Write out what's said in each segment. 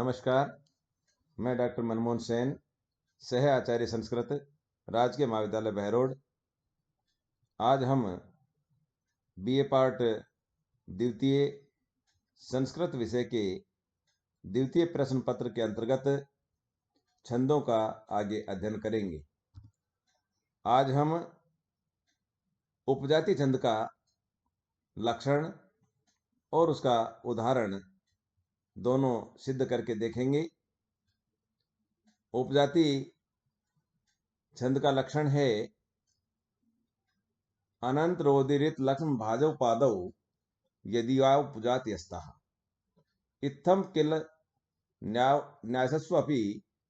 नमस्कार। मैं डॉक्टर मनमोहन सेन, सह आचार्य संस्कृत, राजकीय महाविद्यालय बहरोड। आज हम बीए पार्ट द्वितीय संस्कृत विषय के द्वितीय प्रश्न पत्र के अंतर्गत छंदों का आगे अध्ययन करेंगे। आज हम उपजाति छंद का लक्षण और उसका उदाहरण दोनों सिद्ध करके देखेंगे। उपजाति छंद का लक्षण है अनंत रोदिरित लक्ष्म भाजौ पादौ यदि उपजाति अस्ताः इत्थम किल न्यासस्व अपि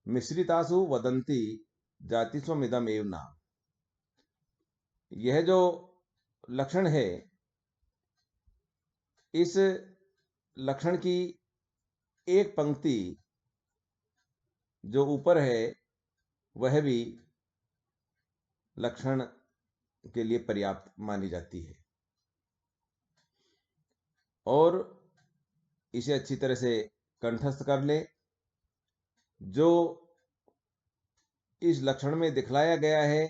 मिश्रितासु वदन्ति जातिस्वमिदम एव नाम। यह जो लक्षण है, इस लक्षण की एक पंक्ति जो ऊपर है वह भी लक्षण के लिए पर्याप्त मानी जाती है और इसे अच्छी तरह से कंठस्थ कर ले। जो इस लक्षण में दिखलाया गया है,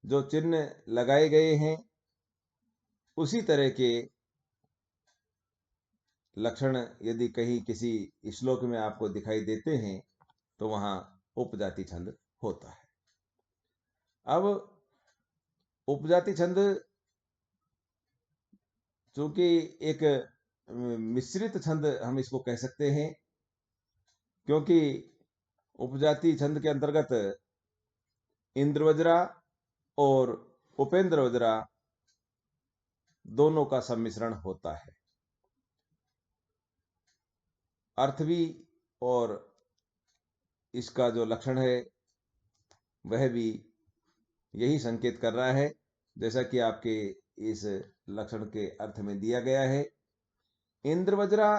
जो चिन्ह लगाए गए हैं, उसी तरह के लक्षण यदि कहीं किसी श्लोक में आपको दिखाई देते हैं तो वहां उपजाति छंद होता है। अब उपजाति छंद चूंकि एक मिश्रित छंद हम इसको कह सकते हैं, क्योंकि उपजाति छंद के अंतर्गत इंद्रवज्रा और उपेंद्रवज्रा दोनों का सम्मिश्रण होता है। अर्थ भी और इसका जो लक्षण है वह भी यही संकेत कर रहा है, जैसा कि आपके इस लक्षण के अर्थ में दिया गया है। इंद्रवज्रा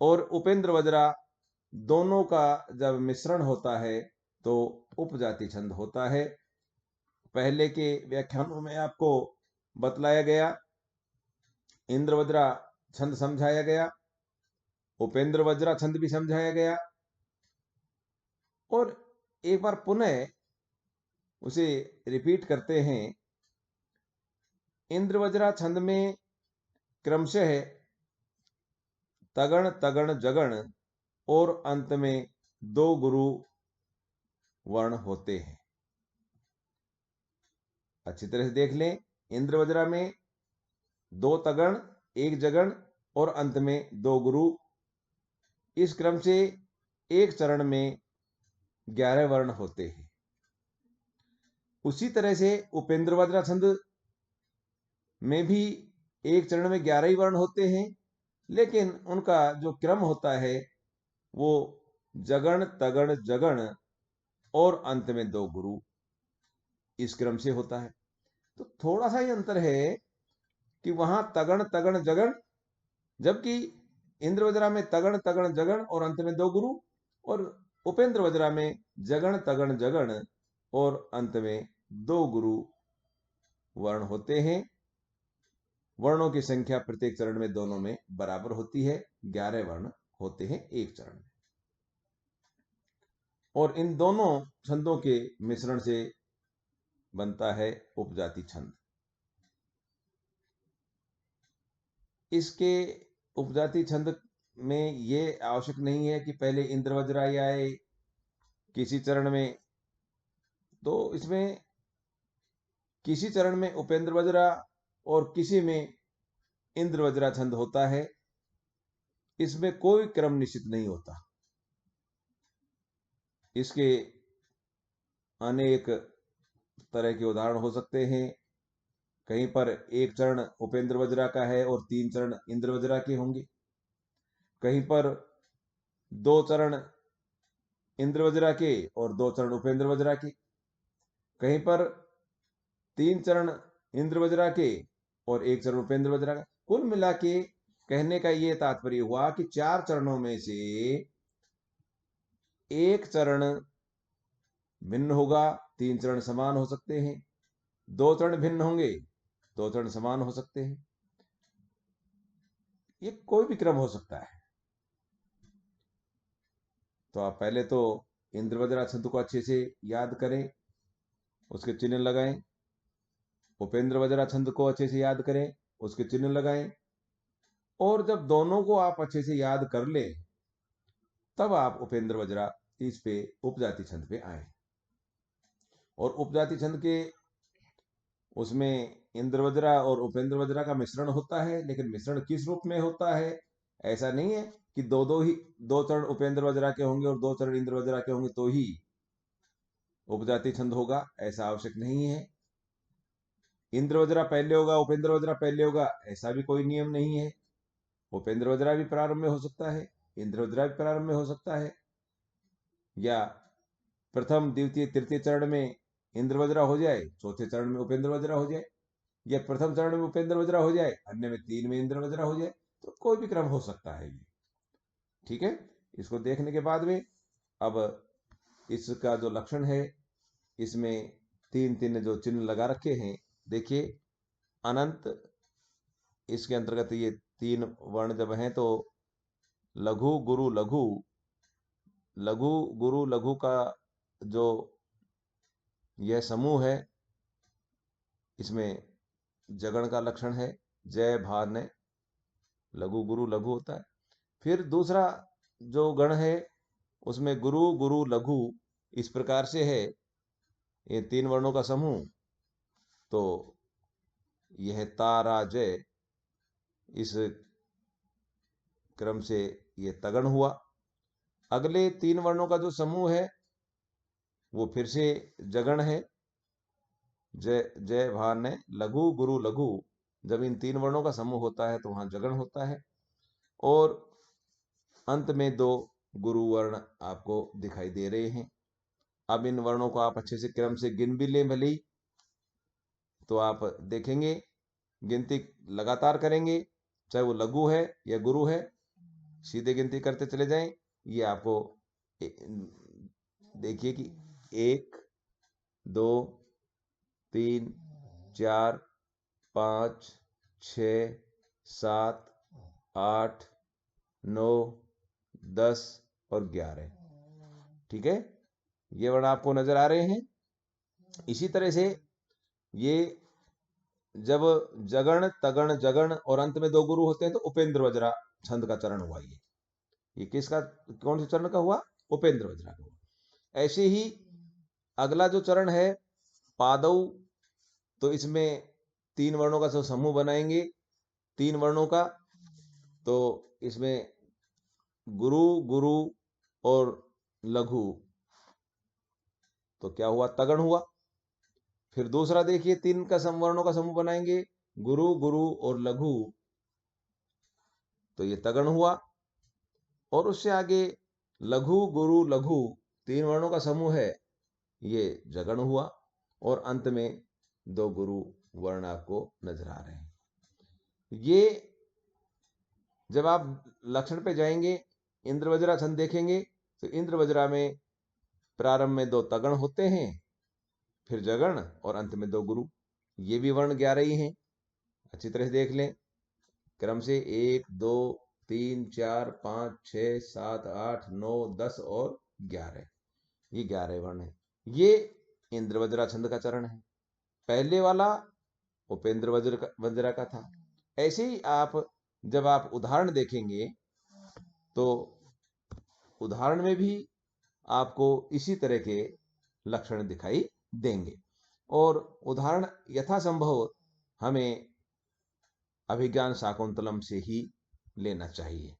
और उपेंद्रवज्रा दोनों का जब मिश्रण होता है तो उपजाति छंद होता है। पहले के व्याख्यानों में आपको बतलाया गया, इंद्रवज्रा छंद समझाया गया, उपेंद्रवज्रा छंद भी समझाया गया, और एक बार पुनः उसे रिपीट करते हैं। इंद्रवज्रा छंद में क्रमशः तगण तगण जगण और अंत में दो गुरु वर्ण होते हैं। अच्छी तरह से देख लें, इंद्रवज्रा में दो तगण, एक जगण और अंत में दो गुरु। इस क्रम से एक चरण में 11 वर्ण होते हैं। उसी तरह से उपेंद्रवज्रा छंद में भी एक चरण में 11 ही वर्ण होते हैं, लेकिन उनका जो क्रम होता है वो जगण तगण जगण और अंत में दो गुरु, इस क्रम से होता है। तो थोड़ा सा ही अंतर है कि वहां तगण तगण जगण, जबकि इंद्रवज्रा में तगण तगण जगण और अंत में दो गुरु, और उपेंद्रवज्रा में जगण तगण जगण और अंत में दो गुरु वर्ण होते हैं। वर्णों की संख्या प्रत्येक चरण में दोनों में बराबर होती है, 11 वर्ण होते हैं एक चरण में। और इन दोनों छंदों के मिश्रण से बनता है उपजाति छंद। इसके उपजाति छंद में ये आवश्यक नहीं है कि पहले इंद्रवज्रा आए किसी चरण में, तो इसमें किसी चरण में उपेंद्रवज्रा और किसी में इंद्रवज्रा छंद होता है। इसमें कोई क्रम निश्चित नहीं होता। इसके अनेक तरह के उदाहरण हो सकते हैं। कहीं पर एक चरण उपेंद्रवज्रा का है और 3 चरण इंद्रवज्रा के होंगे। कहीं पर 2 चरण इंद्रवज्रा के और 2 चरण उपेंद्रवज्रा के। कहीं पर 3 चरण इंद्रवज्रा के और 1 चरण उपेंद्रवज्रा का। कुल मिला के कहने का यह तात्पर्य हुआ कि 4 चरणों में से एक चरण भिन्न होगा, 3 चरण समान हो सकते हैं। 2 चरण भिन्न होंगे, 2 चरण समान हो सकते हैं। ये कोई भी क्रम हो सकता है। तो आप पहले तो इंद्रवज्रा छंद को अच्छे से याद करें, उसके चिन्ह लगाएं। उपेंद्र वज्रा छंद को अच्छे से याद करें, उसके चिन्ह लगाएं। और जब दोनों को आप अच्छे से याद कर ले, तब आप उपेंद्र वज्रा इस पे उपजाति छंद पे आए। और उपजाति छंद के उसमें इंद्रवज्रा और उपेंद्र वज्रा का मिश्रण होता है, लेकिन मिश्रण किस रूप में होता है? ऐसा नहीं है कि दो चरण उपेंद्र वज्रा के होंगे और दो चरण इंद्र वज्रा के होंगे तो ही उपजाति छंद होगा, ऐसा आवश्यक नहीं है। इंद्र वज्रा पहले होगा, उपेंद्र वज्रा पहले होगा, ऐसा भी कोई नियम नहीं है। उपेंद्र वज्रा भी प्रारंभ में हो सकता है, इंद्र वज्रा भी प्रारंभ में हो सकता है, या प्रथम द्वितीय तृतीय चरण में इंद्र वज्रा हो जाए, चौथे चरण में उपेंद्र वज्रा हो जाए, या प्रथम चरण में उपेंद्र वज्रा हो जाए, अन्य में 3 में इंद्र वज्रा हो जाए, तो कोई भी क्रम हो सकता है ये। ठीक है, इसको देखने के बाद में अब इसका जो लक्षण है, इसमें 3 जो चिन्ह लगा रखे हैं, देखिए अनंत, इसके अंतर्गत ये 3 वर्ण जब हैं तो लघु गुरु लघु, लघु गुरु लघु का जो यह समूह है, इसमें जगण का लक्षण है, जय भा ने, लघु गुरु लघु होता है। फिर दूसरा जो गण है, उसमें गुरु गुरु लघु इस प्रकार से है, ये 3 वर्णों का समूह, तो यह तारा जय, इस क्रम से ये तगण हुआ। अगले 3 वर्णों का जो समूह है वो फिर से जगण है, जय जय भान ने, लघु गुरु लघु, जब इन 3 वर्णों का समूह होता है तो वहां जगण होता है। और अंत में 2 गुरु वर्ण आपको दिखाई दे रहे हैं। अब इन वर्णों को आप अच्छे से क्रम से गिन भी लें भले ही, तो आप देखेंगे, गिनती लगातार करेंगे, चाहे वो लघु है या गुरु है, सीधे गिनती करते चले जाएं। ये आपको देखिए कि 1 2 3 4 5 6 7 8 9 10 और 11, ठीक है, ये वर्ण आपको नजर आ रहे हैं। इसी तरह से ये जब जगण तगण जगण और अंत में 2 गुरु होते हैं तो उपेंद्र वज्रा छंद का चरण हुआ। ये किसका, कौन से चरण का हुआ? उपेंद्र वज्रा का हुआ। ऐसे ही अगला जो चरण है पादव, तो इसमें 3 वर्णों का जो समूह बनाएंगे, 3 वर्णों का, तो इसमें गुरु गुरु और लघु, तो क्या हुआ? तगण हुआ। फिर दूसरा देखिए 3 का वर्णों का समूह बनाएंगे, गुरु गुरु और लघु, तो ये तगण हुआ। और उससे आगे लघु गुरु लघु, 3 वर्णों का समूह है, ये जगण हुआ। और अंत में 2 गुरु वर्ण आपको नजर आ रहे हैं। ये जब आप लक्षण पे जाएंगे, इंद्र वज्रा छंद देखेंगे, तो इंद्र वज्रा में प्रारंभ में 2 तगण होते हैं, फिर जगण और अंत में 2 गुरु। ये भी वर्ण 11 ही हैं, अच्छी तरह से देख लें क्रम से, 1 2 3 4 5 6 7 8 9 10 और 11, ये 11 वर्ण है। ये इंद्र वज्रा छंद का चरण है। पहले वाला उपेंद्र वज्रा का था। ऐसे ही आप जब आप उदाहरण देखेंगे तो उदाहरण में भी आपको इसी तरह के लक्षण दिखाई देंगे। और उदाहरण यथासंभव हमें अभिज्ञान शाकुंतलम से ही लेना चाहिए।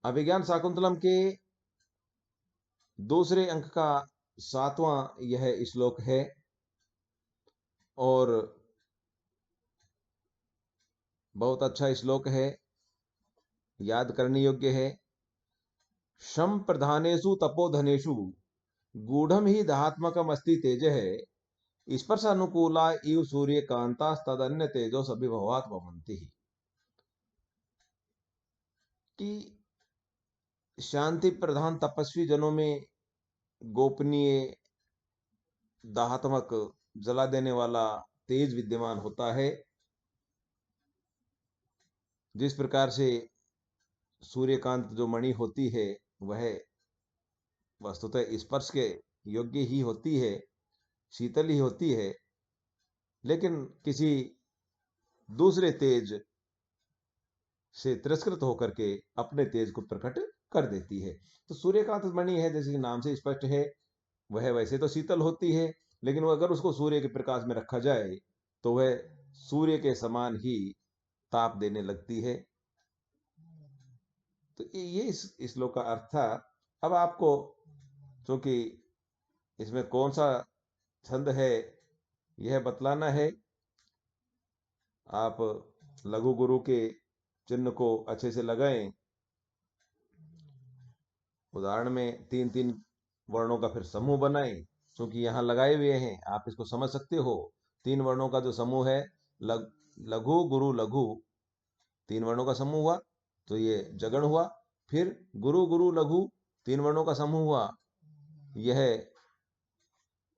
अभिज्ञान शाकुंतलम के दूसरे अंक का 7वां यह श्लोक है, और बहुत अच्छा श्लोक है, याद करने योग्य है। शम प्रधानेषु तपोधनेषु गूढ़म ही दहात्मकम अस्ति तेज है, स्पर्श अनुकूला इव सूर्य कांता तदन्य तेजो सभिभवात भवन्ति। कि शांति प्रधान तपस्वी जनों में गोपनीय दाहात्मक जला देने वाला तेज विद्यमान होता है, जिस प्रकार से सूर्यकांत जो मणि होती है वह वस्तुतः स्पर्श के योग्य ही होती है, शीतल ही होती है, लेकिन किसी दूसरे तेज से तिरस्कृत होकर के अपने तेज को प्रकट कर देती है। तो सूर्यकांत मणि है, जैसे कि नाम से स्पष्ट है, वह वैसे तो शीतल होती है, लेकिन वो अगर उसको सूर्य के प्रकाश में रखा जाए तो वह सूर्य के समान ही ताप देने लगती है। तो ये इस श्लोक का अर्थ था। अब आपको चूंकि इसमें कौन सा छंद है यह बतलाना है। आप लघु गुरु के चिन्ह को अच्छे से लगाएं। उदाहरण में 3-3 वर्णों का फिर समूह बनाएं। क्योंकि यहाँ लगाए हुए हैं, आप इसको समझ सकते हो। 3 वर्णों का जो समूह है, लघु गुरु लघु, 3 वर्णों का समूह हुआ तो ये जगण हुआ। फिर गुरु गुरु लघु, 3 वर्णों का समूह हुआ, यह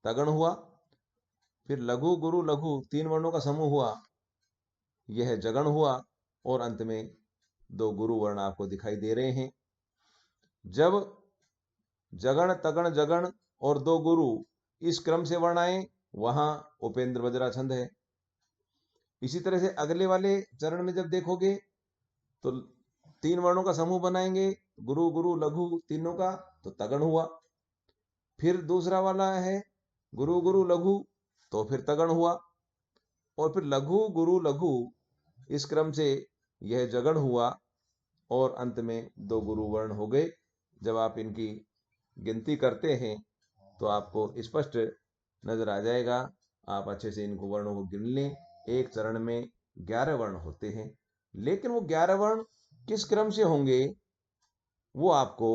तगण हुआ। फिर लघु गुरु लघु, 3 वर्णों का समूह हुआ, यह जगण हुआ। और अंत में 2 गुरु वर्ण आपको दिखाई दे रहे हैं। जब जगण तगण जगण और 2 गुरु इस क्रम से वर्ण आए, वहां उपेंद्र वज्रा छंद है। इसी तरह से अगले वाले चरण में जब देखोगे तो 3 वर्णों का समूह बनाएंगे, गुरु गुरु लघु तीनों का, तो तगण हुआ। फिर दूसरा वाला है गुरु गुरु लघु, तो फिर तगण हुआ। और फिर लघु गुरु लघु, इस क्रम से यह जगण हुआ। और अंत में 2 गुरु वर्ण हो गए। जब आप इनकी गिनती करते हैं तो आपको स्पष्ट नजर आ जाएगा। आप अच्छे से इनको वर्णों को गिन लें। एक चरण में 11 वर्ण होते हैं, लेकिन वो 11 वर्ण किस क्रम से होंगे वो आपको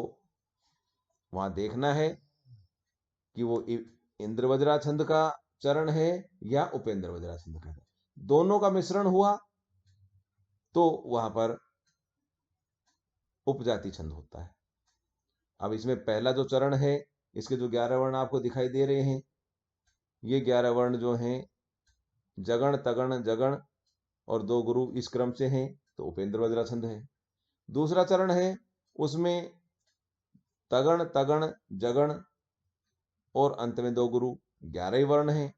वहां देखना है कि वो इंद्र वज्रा छंद का चरण है या उपेंद्र वज्रा छंद का। दोनों का मिश्रण हुआ तो वहां पर उपजाति छंद होता है। अब इसमें पहला जो चरण है, इसके जो 11 वर्ण आपको दिखाई दे रहे हैं, ये 11 वर्ण जो हैं जगण तगण जगण और 2 गुरु इस क्रम से हैं, तो उपेंद्र वज्रा छंद है। दूसरा चरण है, उसमें तगण तगण जगण और अंत में 2 गुरु, 11 ही वर्ण हैं,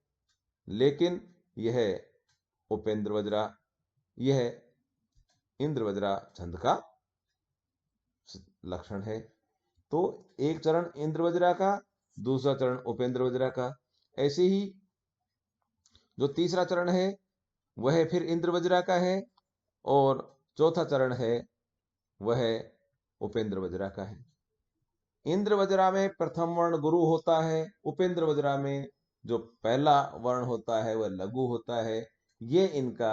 लेकिन यह उपेंद्र वज्रा, यह इंद्र वज्रा छंद का लक्षण है। तो एक चरण इंद्र वज्रा का, दूसरा चरण उपेंद्र वज्रा का। ऐसे ही जो तीसरा चरण है वह फिर इंद्र वज्रा का है, और चौथा चरण है वह उपेंद्र वज्रा का है। इंद्र वज्रा में प्रथम वर्ण गुरु होता है, उपेंद्र वज्रा में जो पहला वर्ण होता है वह लघु होता है। ये इनका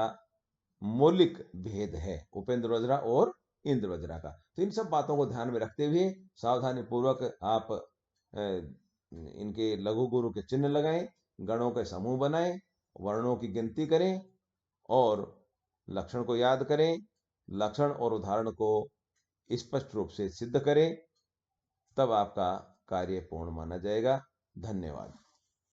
मौलिक भेद है, उपेंद्र वज्रा और इंद्र वज्रा का। तो इन सब बातों को ध्यान में रखते हुए सावधानी पूर्वक आप इनके लघु गुरु के चिन्ह लगाएं, गणों के समूह बनाएं, वर्णों की गिनती करें और लक्षण को याद करें। लक्षण और उदाहरण को स्पष्ट रूप से सिद्ध करें, तब आपका कार्य पूर्ण माना जाएगा। धन्यवाद।